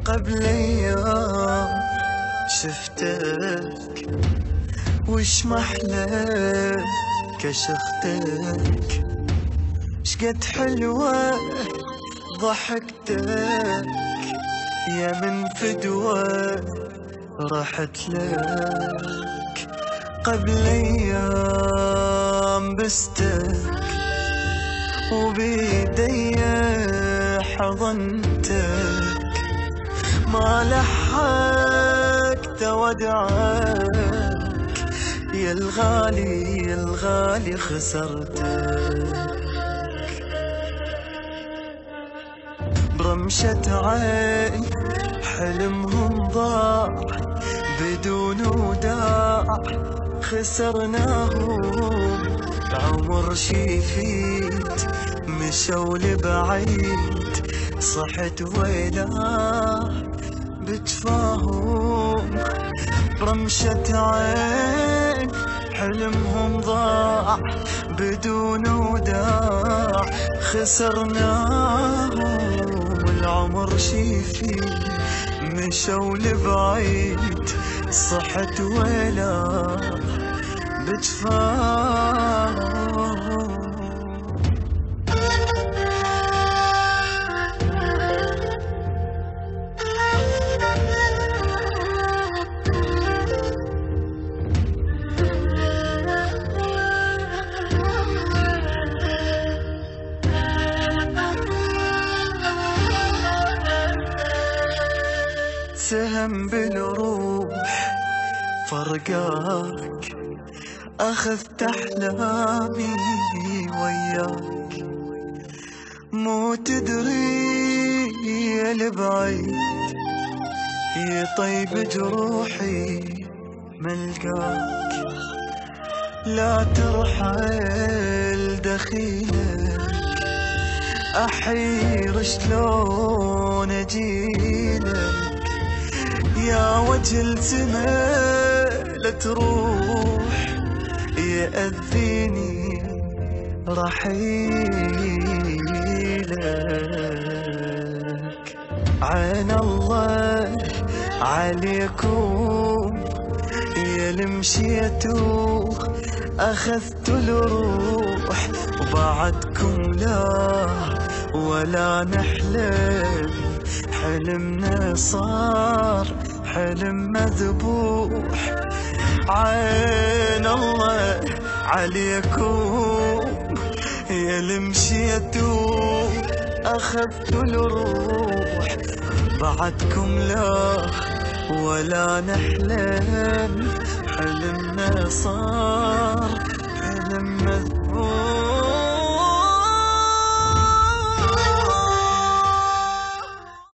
قبل ايام شفتك وش محلى كشختك، شقد حلوة ضحكتك يا من فدوة رحت لك. قبل ايام بستك وبيدي حضنتك، ما لحقت ودعك يا الغالي يا الغالي خسرتك. برمشة عين حلمهم ضاع بدون وداع، خسرناهم العمر شي يفيد مشوا لبعيد، صحت ويلاه بتفاهم. برمشة عين حلمهم ضاع بدون وداع، خسرناهم العمر شي يفيد مشوا لبعيد، صحت ويلاه بتفاهم. سهم بالروح فرقاك، أخذت أحلامي وياك، مو تدري يا البعيد يطيب جروحي ملقاك. لا ترحل دخيلك أحير شلون أجيلك، يا وجه السما لا تروح يأذيني رحيلك. عين الله عليكم يا المشيتوا، أخذت الروح وبعدكم لا ولا نحلم، حلمنا صار حلم مذبوح. عين الله عليكم يا المشيتوا، أخذت الروح بعدكم لا ولا نحلم، حلمنا صار حلم مذبوح.